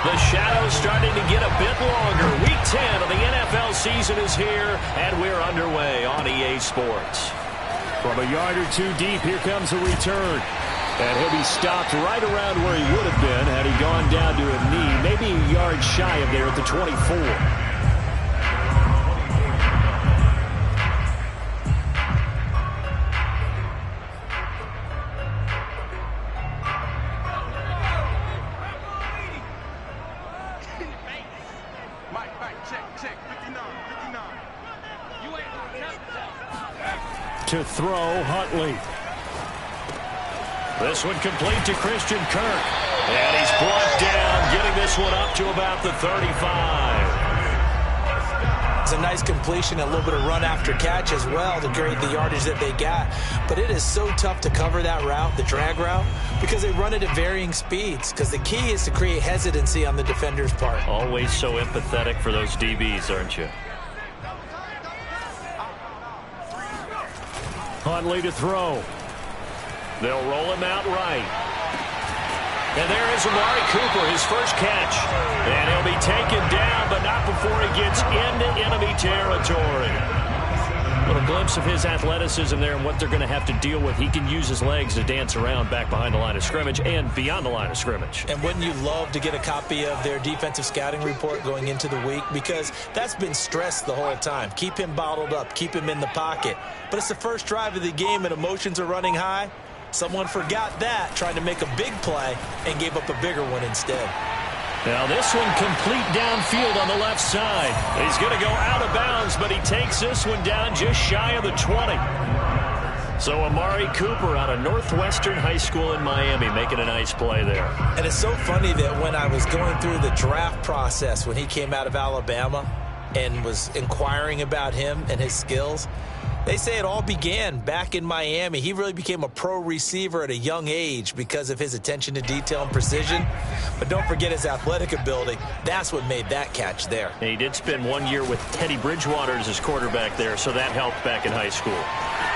The shadow's starting to get a bit longer. Week 10 of the NFL season is here, and we're underway on EA Sports. From a yard or two deep, here comes a return. And he'll be stopped right around where he would have been had he gone down to a knee, maybe a yard shy of there at the 24. To throw, Huntley. This one complete to Christian Kirk. And he's brought down, getting this one up to about the 35. It's a nice completion, a little bit of run after catch as well to create the yardage that they got. But it is so tough to cover that route, the drag route, because they run it at varying speeds. Because the key is to create hesitancy on the defender's part. Always so empathetic for those DBs, aren't you? Huntley to throw. They'll roll him out right. And there is Amari Cooper, his first catch. And he'll be taken down, but not before he gets into enemy territory. A little glimpse of his athleticism there and what they're going to have to deal with. He can use his legs to dance around back behind the line of scrimmage and beyond the line of scrimmage. And wouldn't you love to get a copy of their defensive scouting report going into the week? Because that's been stressed the whole time. Keep him bottled up. Keep him in the pocket. But it's the first drive of the game and emotions are running high. Someone forgot that, trying to make a big play, and gave up a bigger one instead. Now this one complete downfield on the left side. He's going to go out of bounds, but he takes this one down just shy of the 20. So Amari Cooper out of Northwestern High School in Miami making a nice play there. And it's so funny that when I was going through the draft process when he came out of Alabama and was inquiring about him and his skills, they say it all began back in Miami. He really became a pro receiver at a young age because of his attention to detail and precision. But don't forget his athletic ability. That's what made that catch there. And he did spend 1 year with Teddy Bridgewater as his quarterback there, so that helped back in high school.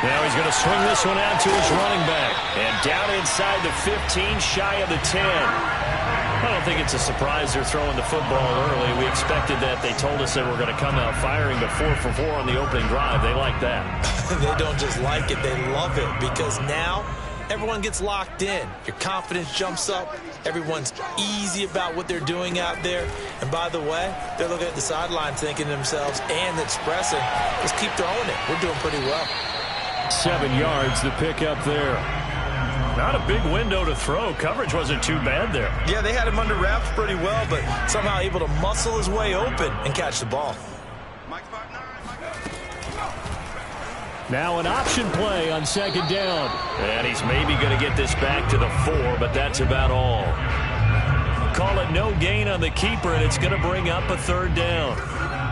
Now he's going to swing this one out to his running back. And down inside the 15, shy of the 10. I don't think it's a surprise they're throwing the football early. We expected that. They told us they were going to come out firing the 4 for 4 on the opening drive. They like that. They don't just like it. They love it because now everyone gets locked in. Your confidence jumps up. Everyone's easy about what they're doing out there. And by the way, they're looking at the sideline thinking to themselves and expressing, let's keep throwing it. We're doing pretty well. 7 yards, the pickup there. Not a big window to throw. Coverage wasn't too bad there. Yeah, they had him under wraps pretty well, but somehow able to muscle his way open and catch the ball. Now an option play on second down. And he's maybe going to get this back to the 4, but that's about all. Call it no gain on the keeper, and it's going to bring up a third down.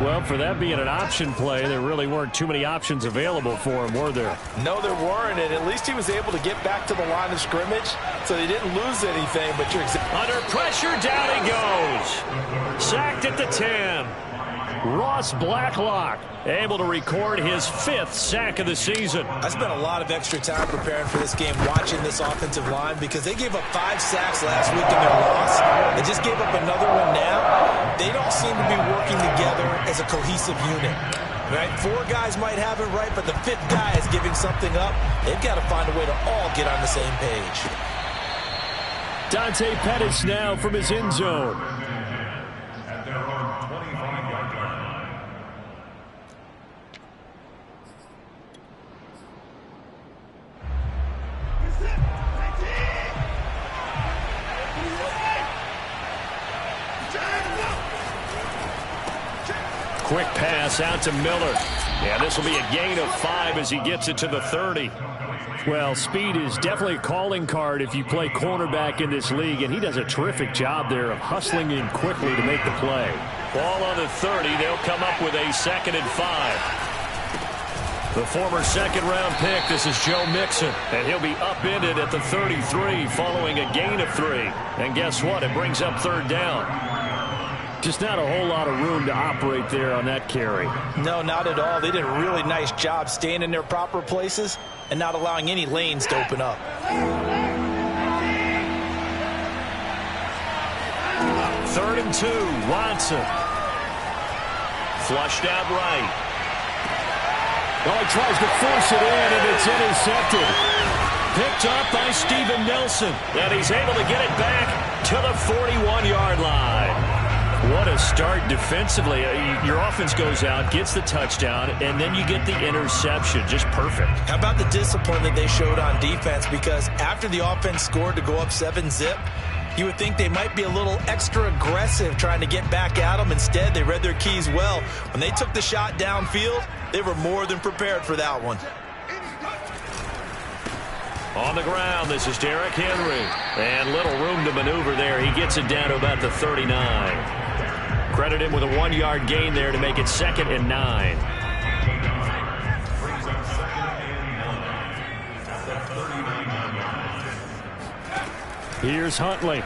Well, for that being an option play, there really weren't too many options available for him, were there? No, there weren't, and at least he was able to get back to the line of scrimmage, so he didn't lose anything. But you're under pressure, down he goes. Sacked at the 10. Ross Blacklock able to record his 5th sack of the season. I spent a lot of extra time preparing for this game, watching this offensive line, because they gave up 5 sacks last week in their loss. They just gave up another one now. They don't seem to be working together as a cohesive unit. Right? 4 guys might have it right, but the 5th guy is giving something up. They've got to find a way to all get on the same page. Dante Pettis now from his end zone. Quick pass out to Miller. Yeah, this will be a gain of 5 as he gets it to the 30. Well, speed is definitely a calling card if you play cornerback in this league, and he does a terrific job there of hustling in quickly to make the play. Ball on the 30. They'll come up with a 2nd and 5. The former second-round pick, this is Joe Mixon, and he'll be upended at the 33 following a gain of 3. And guess what? It brings up 3rd down. Just not a whole lot of room to operate there on that carry. No, not at all. They did a really nice job staying in their proper places and not allowing any lanes to open up. 3rd and 2. Watson. Flushed out right. Oh, he tries to force it in, and it's intercepted. Picked up by Steven Nelson. And he's able to get it back to the 41-yard line. What a start defensively. Your offense goes out, gets the touchdown, and then you get the interception. Just perfect. How about the discipline that they showed on defense? Because after the offense scored to go up 7-zip, you would think they might be a little extra aggressive trying to get back at them. Instead, they read their keys well. When they took the shot downfield, they were more than prepared for that one. On the ground, this is Derrick Henry. And little room to maneuver there. He gets it down to about the 39. Credit him with a 1-yard gain there to make it 2nd and 9. Here's Huntley.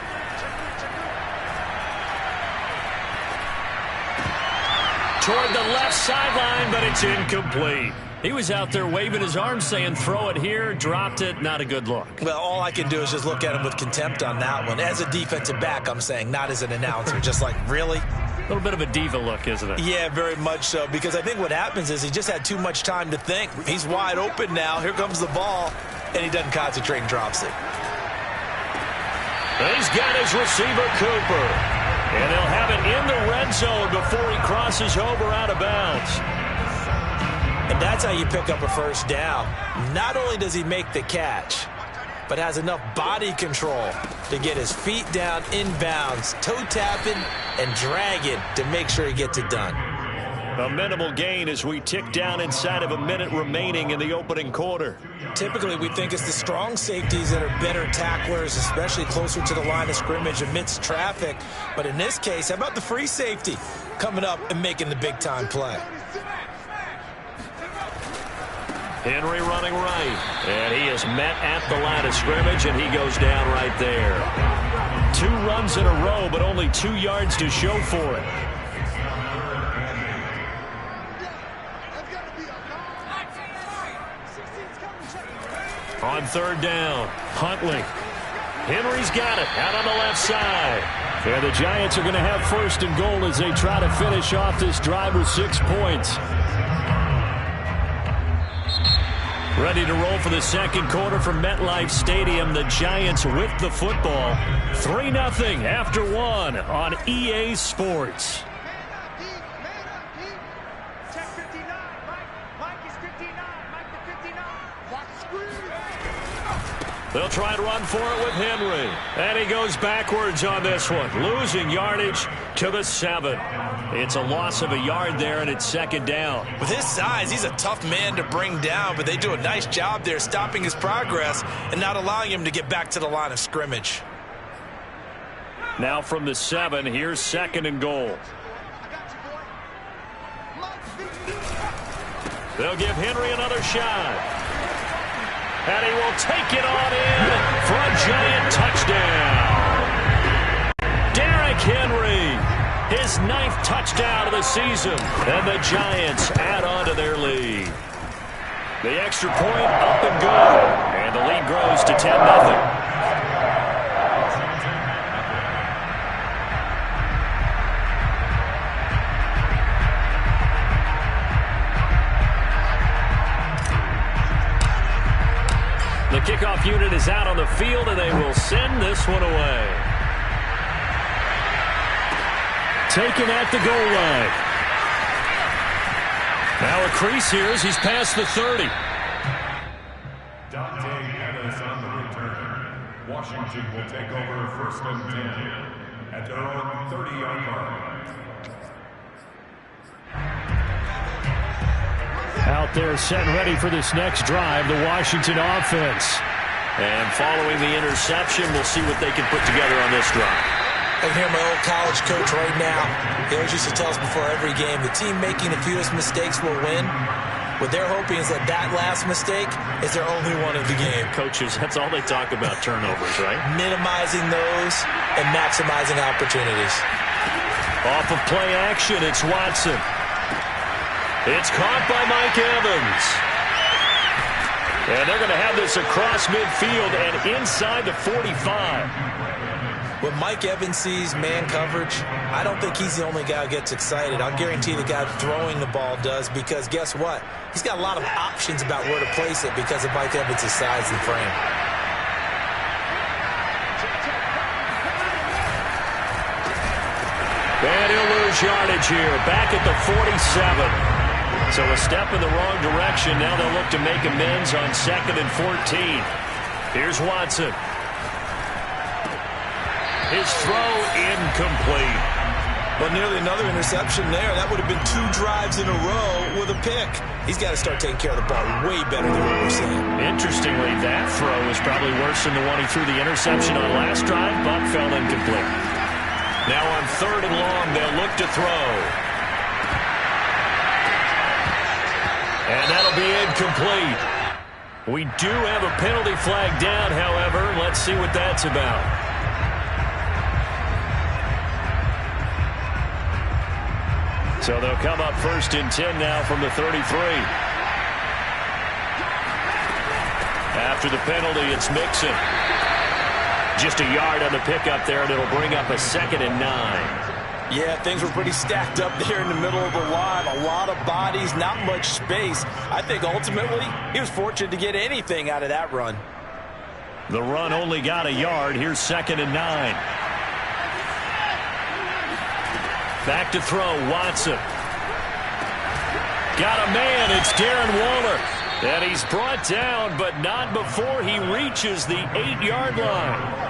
Toward the left sideline, but it's incomplete. He was out there waving his arms saying, throw it here, dropped it, not a good look. Well, all I can do is just look at him with contempt on that one. As a defensive back, I'm saying, not as an announcer. Just like, really? A little bit of a diva look, isn't it? Yeah, very much so, because I think what happens is he just had too much time to think. He's wide open now. Here comes the ball, and he doesn't concentrate and drops it. He's got his receiver, Cooper. And he'll have it in the red zone before he crosses over out of bounds. And that's how you pick up a first down. Not only does he make the catch, but has enough body control to get his feet down inbounds, toe tapping and dragging to make sure he gets it done. A minimal gain as we tick down inside of a minute remaining in the opening quarter. Typically, we think it's the strong safeties that are better tacklers, especially closer to the line of scrimmage amidst traffic. But in this case, how about the free safety coming up and making the big-time play? Henry running right. And he is met at the line of scrimmage, and he goes down right there. 2 runs in a row, but only 2 yards to show for it. On 3rd down, Huntley. Henry's got it out on the left side. And the Giants are going to have 1st and goal as they try to finish off this drive with 6 points. Ready to roll for the 2nd quarter from MetLife Stadium. The Giants with the football. 3-0 after 1 on EA Sports. They'll try to run for it with Henry. And he goes backwards on this one. Losing yardage to the 7. It's a loss of a yard there, and it's 2nd down. With his size, he's a tough man to bring down, but they do a nice job there stopping his progress and not allowing him to get back to the line of scrimmage. Now from the 7, here's 2nd and goal. They'll give Henry another shot. And he will take it on in for a Giant touchdown. Derrick Henry, his 9th touchdown of the season. And the Giants add on to their lead. The extra point up and good. And the lead grows to 10-0. The kickoff unit is out on the field, and they will send this one away. Taken at the goal line. Now a crease here as he's past the 30. Dante Pettis on the return. Washington will take over 1st and 10 at their own 30-yard line. Out there set and ready for this next drive, the Washington offense. And following the interception, we'll see what they can put together on this drive. I can hear my old college coach right now. He always used to tell us before every game, the team making the fewest mistakes will win. What they're hoping is that that last mistake is their only one of the game. Coaches, that's all they talk about, turnovers, right? Minimizing those and maximizing opportunities. Off of play action, it's Watson. It's caught by Mike Evans. And they're going to have this across midfield and inside the 45. When Mike Evans sees man coverage, I don't think he's the only guy who gets excited. I'll guarantee the guy throwing the ball does, because guess what? He's got a lot of options about where to place it because of Mike Evans' size and frame. And he'll lose yardage here, back at the 47. So a step in the wrong direction. Now they'll look to make amends on 2nd and 14. Here's Watson. His throw incomplete. Well, nearly another interception there. That would have been 2 drives in a row with a pick. He's got to start taking care of the ball way better than what we're seeing. Interestingly, that throw was probably worse than the one he threw the interception on last drive, but fell incomplete. Now on 3rd and long, they'll look to throw. And that'll be incomplete. We do have a penalty flag down, however. Let's see what that's about. So they'll come up 1st and 10 now from the 33. After the penalty, it's Mixon. Just a yard on the pickup there, and it'll bring up a 2nd and 9. Yeah, things were pretty stacked up there in the middle of the line. A lot of bodies, not much space. I think ultimately he was fortunate to get anything out of that run. The run only got a yard. Here's 2nd and 9. Back to throw, Watson. Got a man, it's Darren Waller. And he's brought down, but not before he reaches the 8-yard line.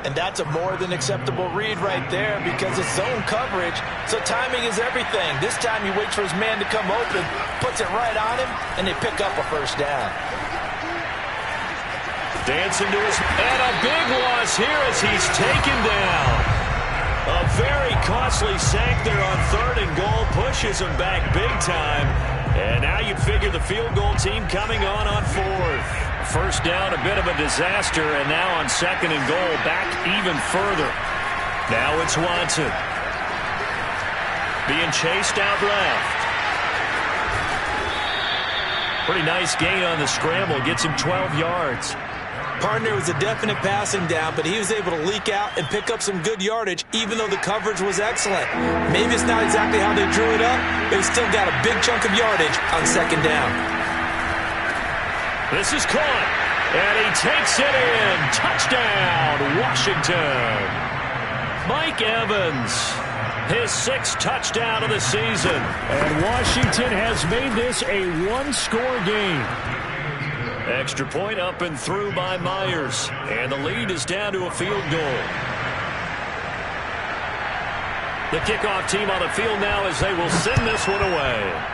And that's a more than acceptable read right there because it's zone coverage, so timing is everything. This time he waits for his man to come open, puts it right on him, and they pick up a 1st down. Dancing to his... And a big loss here as he's taken down. A very costly sack there on 3rd and goal. Pushes him back big time. And now you figure the field goal team coming on 4th. 1st down, a bit of a disaster. And now on 2nd and goal, back even further. Now it's Watson. Being chased out left. Pretty nice gain on the scramble. Gets him 12 yards. Partner was a definite passing down, but he was able to leak out and pick up some good yardage, even though the coverage was excellent. Maybe it's not exactly how they drew it up, but he still got a big chunk of yardage on 2nd down. This is caught, and he takes it in. Touchdown, Washington. Mike Evans, his 6th touchdown of the season. And Washington has made this a 1-score game. Extra point up and through by Myers. And the lead is down to a field goal. The kickoff team on the field now as they will send this one away.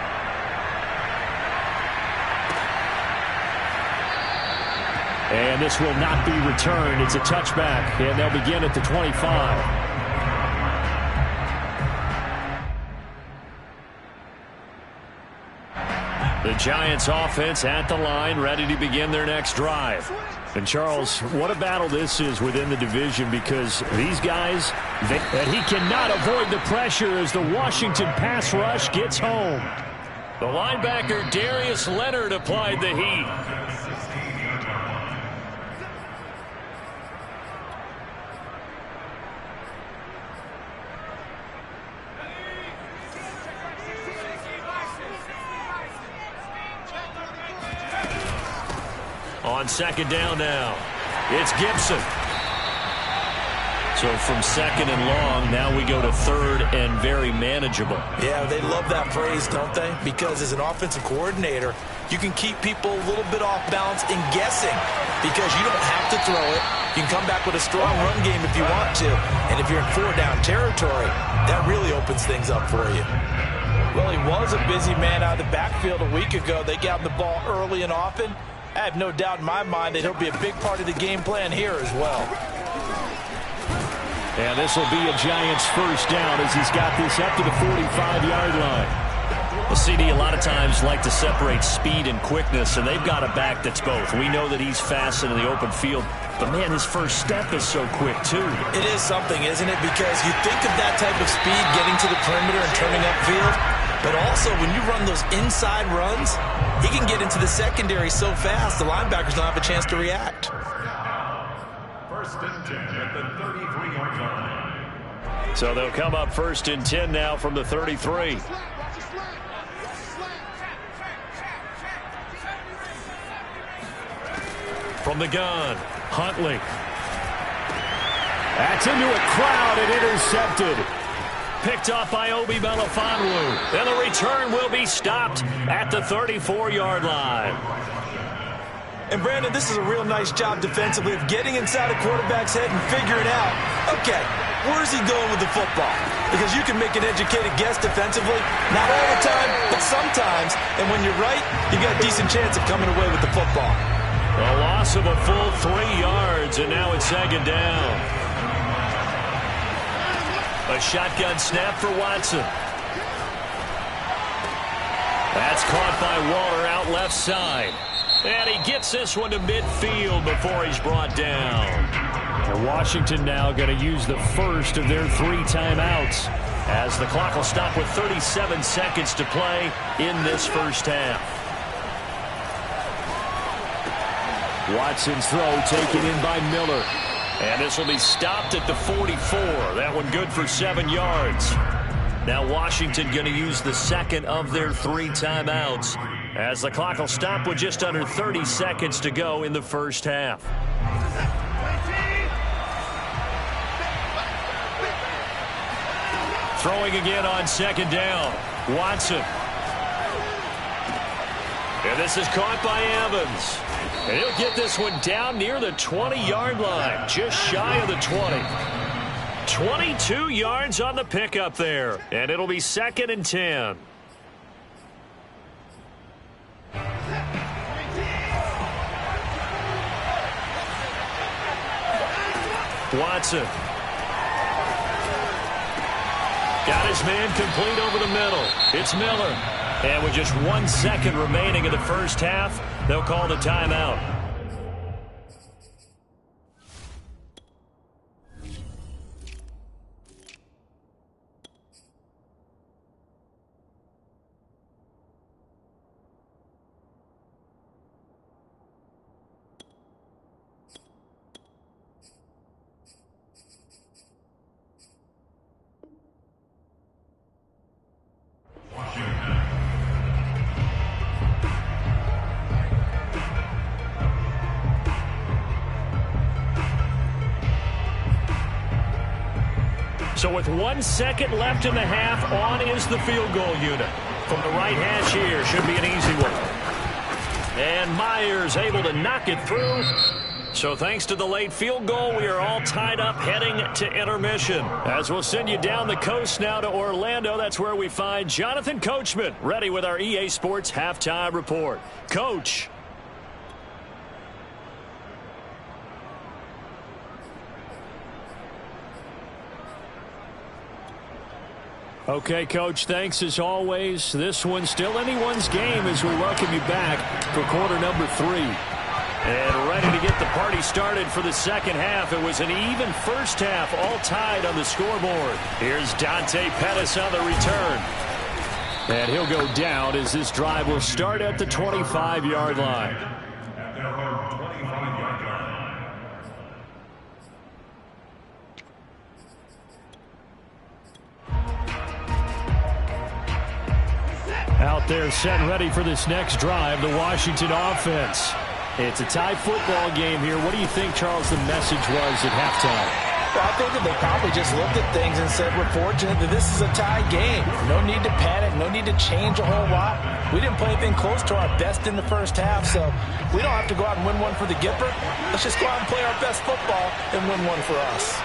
And this will not be returned. It's a touchback, and they'll begin at the 25. The Giants offense at the line, ready to begin their next drive. And Charles, what a battle this is within the division, because these guys, and he cannot avoid the pressure as the Washington pass rush gets home. The linebacker Darius Leonard applied the heat. On 2nd down now, it's Gibson. So from 2nd and long, now we go to 3rd and very manageable. Yeah, they love that phrase, don't they? Because as an offensive coordinator, you can keep people a little bit off balance and guessing because you don't have to throw it. You can come back with a strong run game if you want to. And if you're in 4-down territory, that really opens things up for you. Well, he was a busy man out of the backfield a week ago. They got him the ball early and often. I have no doubt in my mind that he'll be a big part of the game plan here as well. And this will be a Giants 1st down as he's got this up to the 45-yard line. Well, CD, a lot of times like to separate speed and quickness, and they've got a back that's both. We know that he's fast in the open field, but, man, his first step is so quick, too. It is something, isn't it? Because you think of that type of speed getting to the perimeter and turning upfield, but also when you run those inside runs, he can get into the secondary so fast the linebackers don't have a chance to react. first and 10 at the 33-yard line. So they'll come up first and 10 now from the 33. From the gun, Huntley. That's into a crowd and intercepted. Picked off by Obi Melifonwu. And the return will be stopped at the 34-yard line. And, Brandon, this is a real nice job defensively of getting inside a quarterback's head and figuring out, okay, where's he going with the football? Because you can make an educated guess defensively. Not all the time, but sometimes. And when you're right, you got a decent chance of coming away with the football. A loss of a full 3 yards, and now it's second down. A shotgun snap for Watson. That's caught by Waller out left side. And he gets this one to midfield before he's brought down. And Washington now going to use the first of their 3 timeouts, as the clock will stop with 37 seconds to play in this first half. Watson's throw taken in by Miller. And this will be stopped at the 44. That one good for 7 yards. Now Washington going to use the second of their 3 timeouts, as the clock will stop with just under 30 seconds to go in the first half. Throwing again on second down. Watson. And this is caught by Evans. And he'll get this one down near the 20-yard line, just shy of the 20. 22 yards on the pickup there, and it'll be second and 10. Watson. Got his man complete over the middle. It's Miller. And with just 1 second remaining in the first half, they'll call the timeout. So with 1 second left in the half, on is the field goal unit. From the right hash here, should be an easy one. And Myers able to knock it through. So thanks to the late field goal, we are all tied up heading to intermission. As we'll send you down the coast now to Orlando, that's where we find Jonathan Coachman, ready with our EA Sports Halftime Report. Coach. Okay, Coach, thanks as always. This one's still anyone's game as we welcome you back for quarter number 3. And ready to get the party started for the second half. It was an even first half, all tied on the scoreboard. Here's Dante Pettis on the return. And he'll go down as this drive will start at the 25-yard line. Out there set and ready for this next drive, the Washington offense. It's a tie football game here. What do you think, Charles, the message was at halftime? Well, I think that they probably just looked at things and said, we're fortunate that this is a tie game. No need to panic, no need to change a whole lot. We didn't play anything close to our best in the first half, so we don't have to go out and win one for the Gipper. Let's just go out and play our best football and win one for us.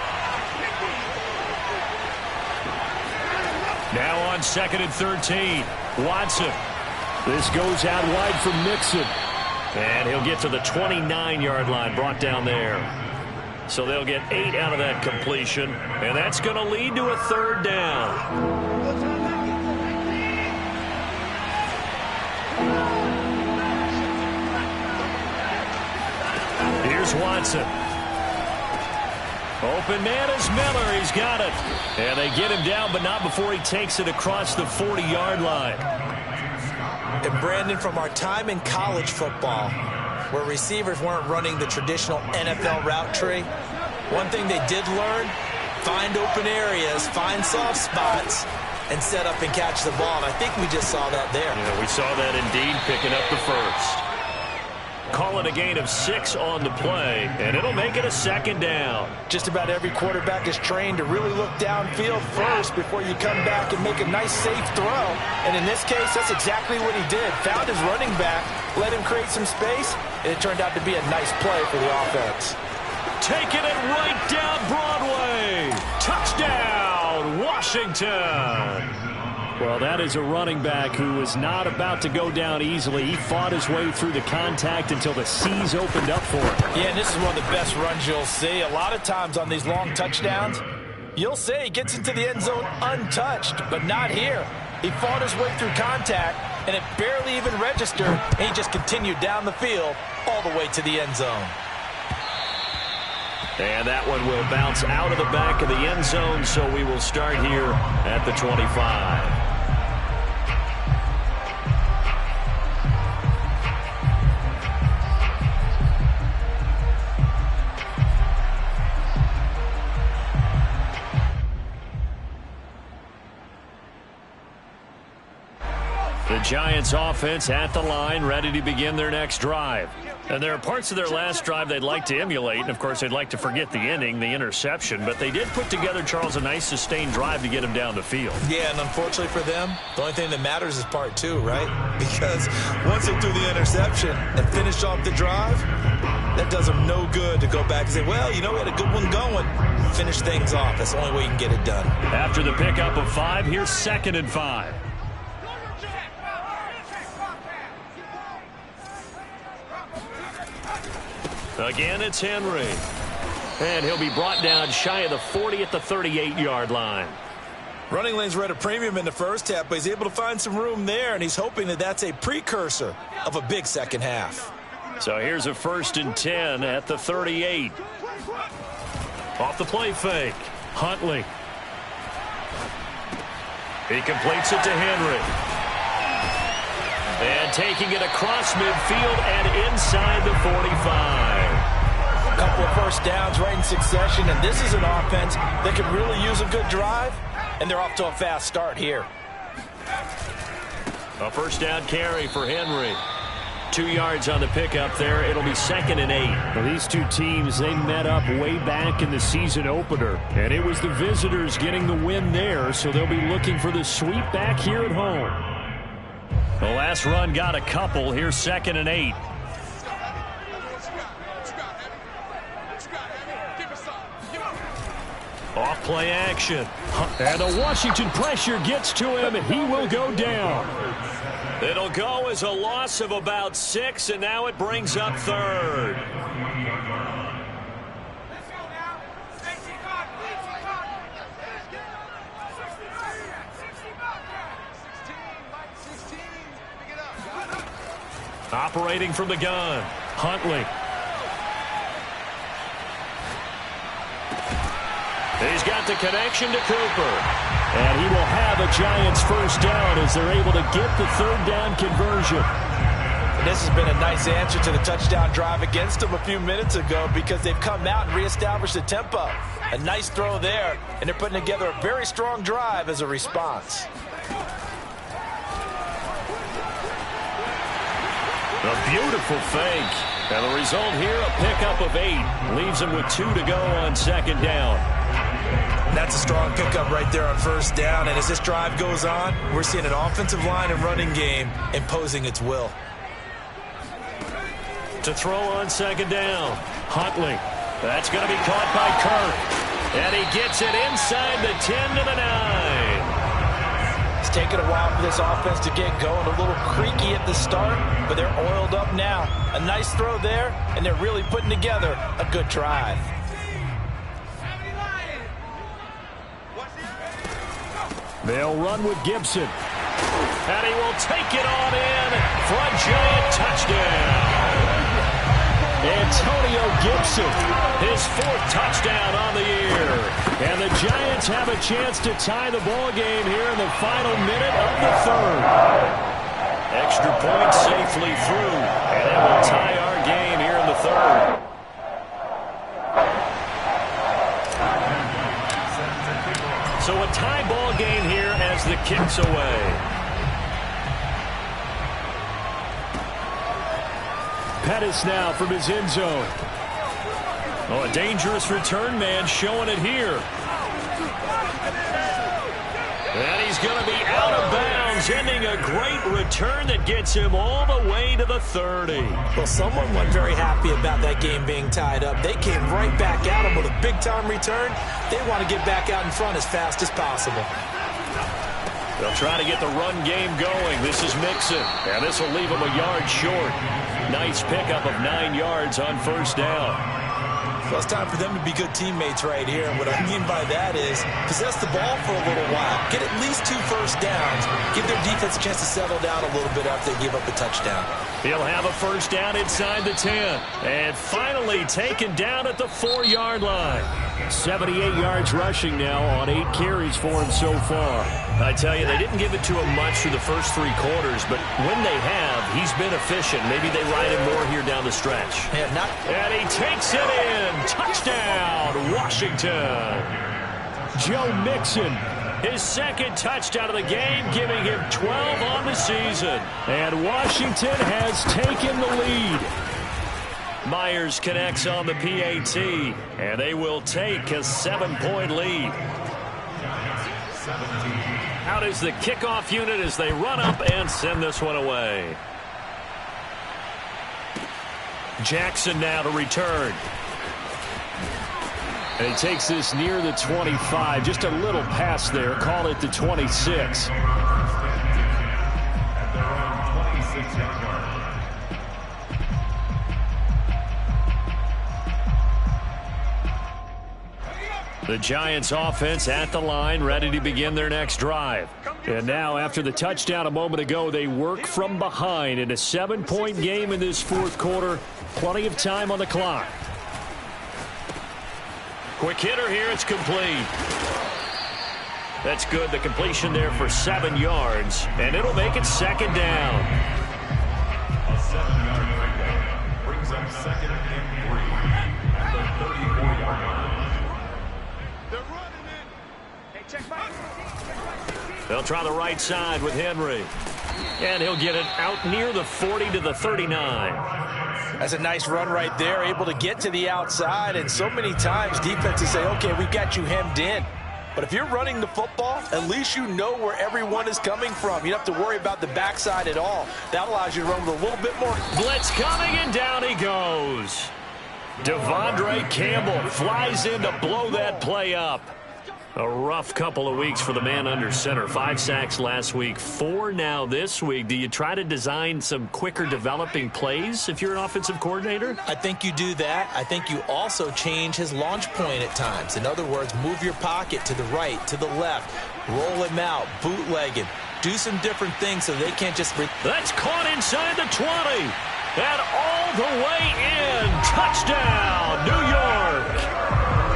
Now on second and 13, Watson. This goes out wide for Mixon. And he'll get to the 29-yard line, brought down there. So they'll get 8 out of that completion, and that's going to lead to a third down. Here's Watson. Open man is Miller. He's got it. And they get him down, but not before he takes it across the 40-yard line. And, Brandon, from our time in college football, where receivers weren't running the traditional NFL route tree, One thing they did learn, find open areas, find soft spots, and set up and catch the ball. And I think we just saw that there. Yeah, we saw that indeed, picking up the first. Call it a gain of 6 on the play, and it'll make it a second down. Just about every quarterback is trained to really look downfield first before you come back and make a nice, safe throw. And in this case, that's exactly what he did. Found his running back, let him create some space, and it turned out to be a nice play for the offense. Taking it right down Broadway. Touchdown, Washington. Well, that is a running back who was not about to go down easily. He fought his way through the contact until the seas opened up for him. Yeah, and this is one of the best runs you'll see. A lot of times on these long touchdowns, you'll say he gets into the end zone untouched, but not here. He fought his way through contact, and it barely even registered, and he just continued down the field all the way to the end zone. And that one will bounce out of the back of the end zone, so we will start here at the 25. The Giants offense at the line, ready to begin their next drive. And there are parts of their last drive they'd like to emulate, and of course they'd like to forget the inning, the interception, but they did put together, Charles, a nice sustained drive to get him down the field. Yeah, and unfortunately for them, the only thing that matters is part 2, right? Because once they threw the interception and finished off the drive, that does them no good to go back and say, well, you know, we had a good one going. Finish things off. That's the only way you can get it done. After the pickup of 5, here's 2nd and 5. Again, it's Henry. And he'll be brought down shy of the 40 at the 38-yard line. Running lanes were at a premium in the first half, but he's able to find some room there, and he's hoping that that's a precursor of a big second half. So here's a 1st and 10 at the 38. Off the play fake. Huntley. He completes it to Henry. And taking it across midfield and inside the 45. A couple of first downs right in succession, and this is an offense that can really use a good drive, and they're off to a fast start here. A first down carry for Henry. 2 yards on the pickup there. It'll be 2nd and 8. Well, these two teams, they met up way back in the season opener, and it was the visitors getting the win there, so they'll be looking for the sweep back here at home. The last run got a couple. Here's 2nd and 8. Off play action. And the Washington pressure gets to him, and he will go down. It'll go as a loss of about 6, and now it brings up 3rd. Operating from the gun, Huntley. He's got the connection to Cooper. And he will have a Giants first down as they're able to get the 3rd down conversion. And this has been a nice answer to the touchdown drive against them a few minutes ago because they've come out and reestablished the tempo. A nice throw there, and they're putting together a very strong drive as a response. A beautiful fake. And the result here, a pickup of 8. Leaves him with 2 to go on 2nd down. That's a strong pickup right there on 1st down. And as this drive goes on, we're seeing an offensive line and running game imposing its will. To throw on 2nd down, Huntley. That's going to be caught by Kirk. And he gets it inside the 10 to the 9. It's taken a while for this offense to get going. A little creaky at the start, but they're oiled up now. A nice throw there, and they're really putting together a good drive. They'll run with Gibson. And he will take it on in for a Giant touchdown. Antonio Gibson, his 4th touchdown on the year. And the Giants have a chance to tie the ball game here in the final minute of the 3rd. Extra point safely through, and it will tie our game here in the 3rd. So a tie ball game here as the kick's away. Pettis now from his end zone. Oh, a dangerous return man showing it here. And he's going to be out of bounds, ending a great return that gets him all the way to the 30. Well, someone wasn't very happy about that game being tied up. They came right back at him with a big-time return. They want to get back out in front as fast as possible. They'll try to get the run game going. This is Mixon, and this will leave him a yard short. Nice pickup of 9 yards on first down. Well, it's time for them to be good teammates right here. And what I mean by that is possess the ball for a little while. Get at least 2 first downs. Give their defense a chance to settle down a little bit after they give up a touchdown. He'll have a first down inside the 10. And finally taken down at the 4-yard line. 78 yards rushing now on 8 carries for him so far. I tell you, they didn't give it to him much through the first 3 quarters, but when they have, he's been efficient. Maybe they ride him more here down the stretch. And he takes it in. Touchdown, Washington. Joe Mixon. His second touchdown of the game, giving him 12 on the season. And Washington has taken the lead. Myers connects on the PAT, and they will take a 7-point lead. Out is the kickoff unit as they run up and send this one away. Jackson now to return. And he takes this near the 25. Just a little pass there. Call it the 26. The Giants offense at the line, ready to begin their next drive. And now, after the touchdown a moment ago, they work from behind in a 7-point game in this fourth quarter. Plenty of time on the clock. Quick hitter here, it's complete. That's good, the completion there for 7 yards, and it'll make it second down. A 7-yard pickup brings up second and 3 at the 34-yard line. They're running it. Hey, check back. They'll try the right side with Henry. And he'll get it out near the 40 to the 39. That's a nice run right there, able to get to the outside. And so many times defenses say, okay, we've got you hemmed in. But if you're running the football, at least you know where everyone is coming from. You don't have to worry about the backside at all. That allows you to run with a little bit more. Blitz coming, and down he goes. Devondre Campbell flies in to blow that play up. A rough couple of weeks for the man under center. 5 sacks last week, 4 now this week. Do you try to design some quicker developing plays if you're an offensive coordinator? I think you do that. I think you also change his launch point at times. In other words, move your pocket to the right, to the left, roll him out, bootleg him. Do some different things so they can't just... That's caught inside the 20. And all the way in. Touchdown, New York.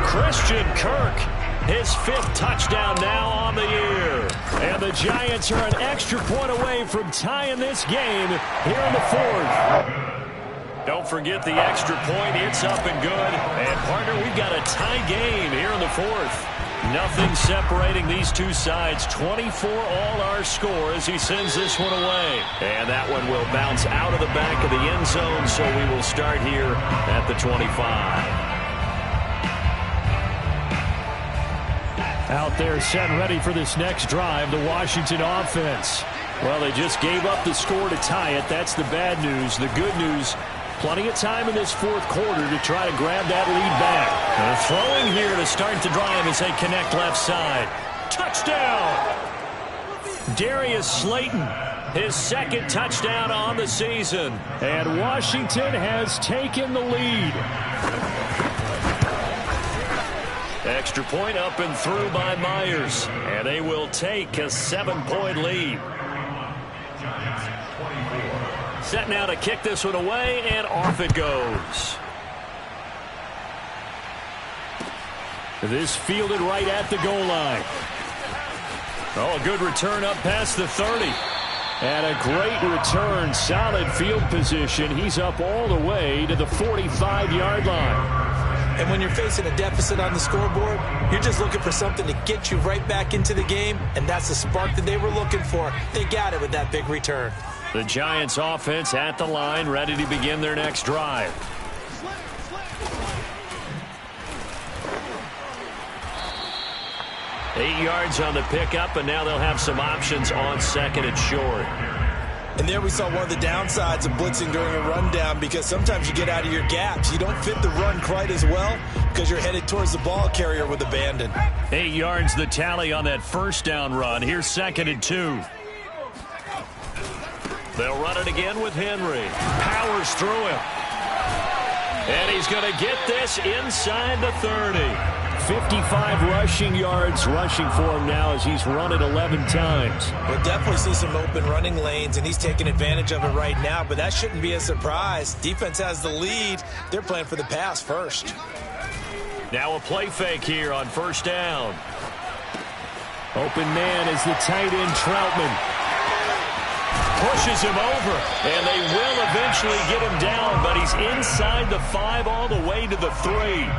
Christian Kirk. His 5th touchdown now on the year. And the Giants are an extra point away from tying this game here in the 4th. Don't forget the extra point. It's up and good. And, partner, we've got a tie game here in the 4th. Nothing separating these two sides. 24 all our score as he sends this one away. And that one will bounce out of the back of the end zone, so we will start here at the 25. Out there set and ready for this next drive, the Washington offense. Well, they just gave up the score to tie it. That's the bad news. The good news, plenty of time in this 4th quarter to try to grab that lead back. Throwing here to start the drive as they connect left side. Touchdown! Darius Slayton, his 2nd touchdown on the season. And Washington has taken the lead. Extra point up and through by Myers. And they will take a 7-point lead. Set now to kick this one away, and off it goes. This fielded right at the goal line. Oh, a good return up past the 30. And a great return, solid field position. He's up all the way to the 45-yard line. And when you're facing a deficit on the scoreboard, you're just looking for something to get you right back into the game, and that's the spark that they were looking for. They got it with that big return. The Giants offense at the line, ready to begin their next drive. Eight yards on the pickup, and now they'll have some options on second and short. And there we saw one of the downsides of blitzing during a rundown, because sometimes you get out of your gaps. You don't fit the run quite as well because you're headed towards the ball carrier with abandon. 8 yards the tally on that first down run. Here's second and 2. They'll run it again with Henry. Powers through him. And he's going to get this inside the 30. 55 rushing yards rushing for him now as he's run it 11 times. We'll definitely see some open running lanes, and he's taking advantage of it right now, but that shouldn't be a surprise. Defense has the lead. They're playing for the pass first. Now a play fake here on first down. Open man is the tight end Troutman. Pushes him over, and they will eventually get him down, but he's inside the 5 all the way to the 3.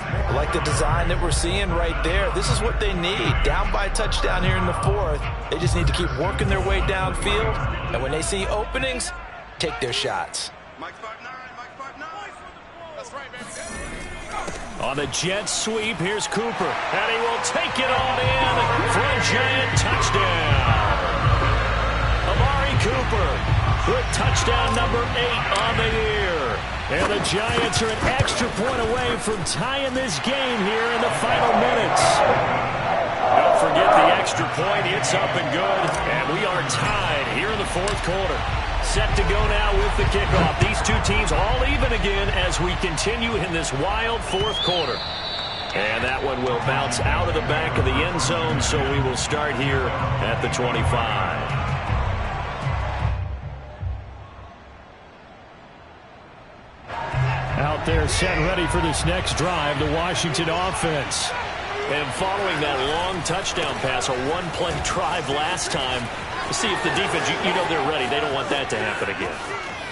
I like the design that we're seeing right there. This is what they need. Down by a touchdown here in the 4th. They just need to keep working their way downfield, and when they see openings, take their shots. That's right, baby. On the jet sweep, here's Cooper, and he will take it on in for a Giant touchdown. Cooper with touchdown number 8 on the year. And the Giants are an extra point away from tying this game here in the final minutes. Don't forget the extra point. It's up and good. And we are tied here in the 4th quarter. Set to go now with the kickoff. These two teams all even again as we continue in this wild 4th quarter. And that one will bounce out of the back of the end zone, so we will start here at the 25. Out there set ready for this next drive, the Washington offense. And following that long touchdown pass, a one-play drive last time, see if the defense, you know they're ready. They don't want that to happen again.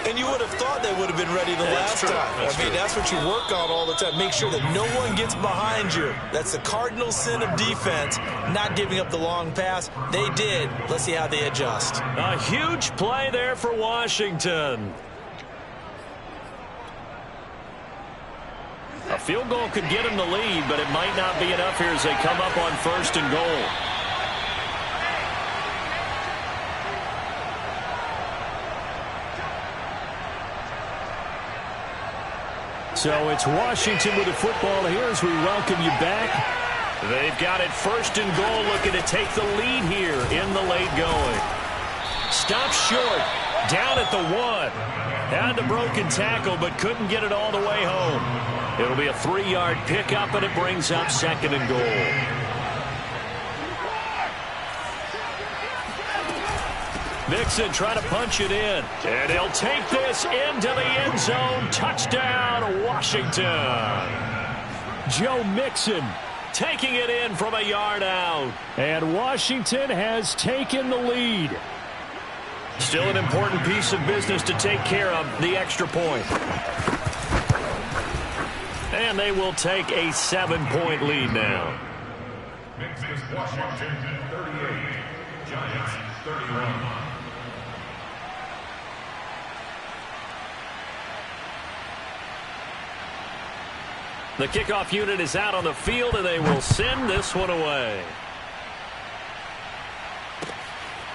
And you would have thought they would have been ready the last time. That's what you work on all the time. Make sure that no one gets behind you. That's the cardinal sin of defense, not giving up the long pass. They did. Let's see how they adjust. A huge play there for Washington. A field goal could get them the lead, but it might not be enough here as they come up on 1st and goal. So it's Washington with the football here as we welcome you back. They've got it 1st and goal, looking to take the lead here in the late going. Stop short, down at the 1. Had the broken tackle, but couldn't get it all the way home. It'll be a 3-yard pickup, and it brings up 2nd and goal. Mixon trying to punch it in. And he'll take this into the end zone. Touchdown, Washington. Joe Mixon taking it in from a yard out. And Washington has taken the lead. Still an important piece of business to take care of, the extra point. And they will take a 7-point lead now. Makes this Washington 38, Giants 31. The kickoff unit is out on the field, and they will send this one away.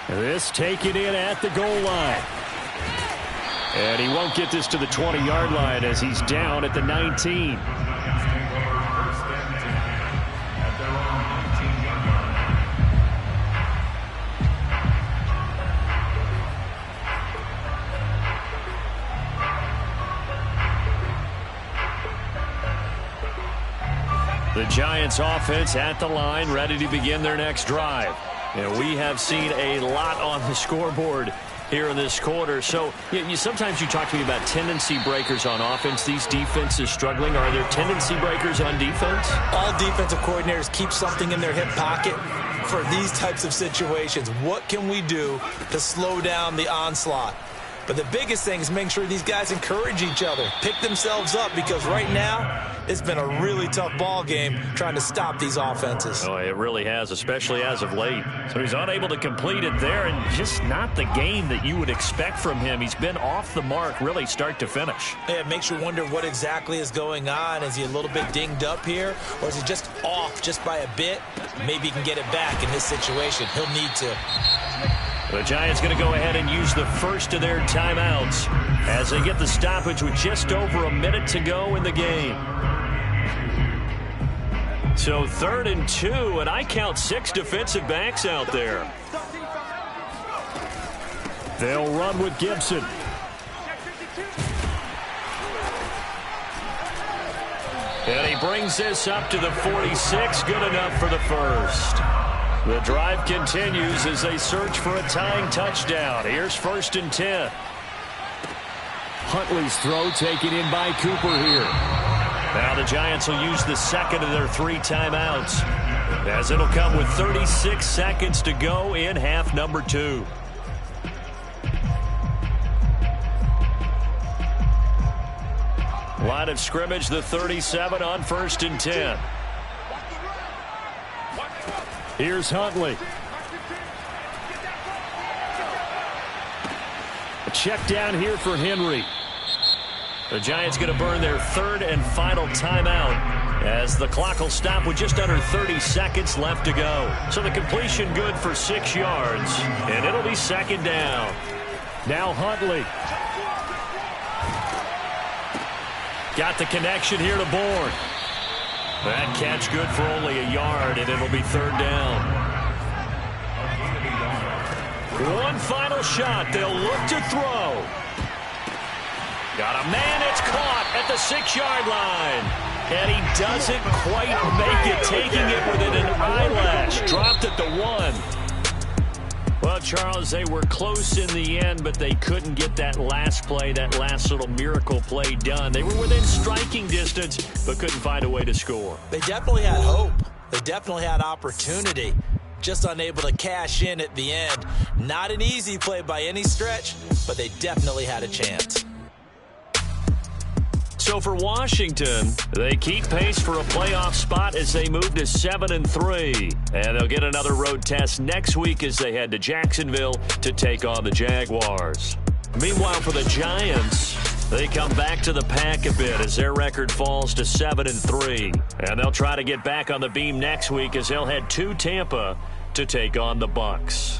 This taken in at the goal line. And he won't get this to the 20-yard line as he's down at the 19. The Giants offense at the line, ready to begin their next drive. And we have seen a lot on the scoreboard here in this quarter. So sometimes you talk to me about tendency breakers on offense. These defenses struggling. Are there tendency breakers on defense? All defensive coordinators keep something in their hip pocket for these types of situations. What can we do to slow down the onslaught? But the biggest thing is making sure these guys encourage each other, pick themselves up, because right now it's been a really tough ball game trying to stop these offenses. Oh, it really has, especially as of late. So he's unable to complete it there, and just not the game that you would expect from him. He's been off the mark really start to finish. Yeah, it makes you wonder what exactly is going on. Is he a little bit dinged up here, or is he just off just by a bit? Maybe he can get it back in this situation. He'll need to. The Giants going to go ahead and use the first of their timeouts as they get the stoppage with just over a minute to go in the game. So 3rd and 2, and I count 6 defensive backs out there. They'll run with Gibson. And he brings this up to the 46, good enough for the first. The drive continues as they search for a tying touchdown. Here's 1st and 10. Huntley's throw taken in by Cooper here. Now the Giants will use the second of their 3 timeouts, as it'll come with 36 seconds to go in half number 2. Line of scrimmage, the 37 on 1st and 10. Here's Huntley. A check down here for Henry. The Giants going to burn their 3rd and final timeout as the clock will stop with just under 30 seconds left to go. So the completion good for 6 yards, and it'll be 2nd down. Now Huntley. Got the connection here to Bourne. That catch good for only a yard, and it'll be 3rd down. One final shot. They'll look to throw. Got a man. It's caught at the 6-yard line. And he doesn't quite make it, taking it within an eyelash. Dropped at the 1. Well, Charles, they were close in the end, but they couldn't get that last play, that last little miracle play done. They were within striking distance, but couldn't find a way to score. They definitely had hope. They definitely had opportunity. Just unable to cash in at the end. Not an easy play by any stretch, but they definitely had a chance. So for Washington, they keep pace for a playoff spot as they move to 7-3. And they'll get another road test next week as they head to Jacksonville to take on the Jaguars. Meanwhile, for the Giants, they come back to the pack a bit as their record falls to 7-3. And they'll try to get back on the beam next week as they'll head to Tampa to take on the Bucs.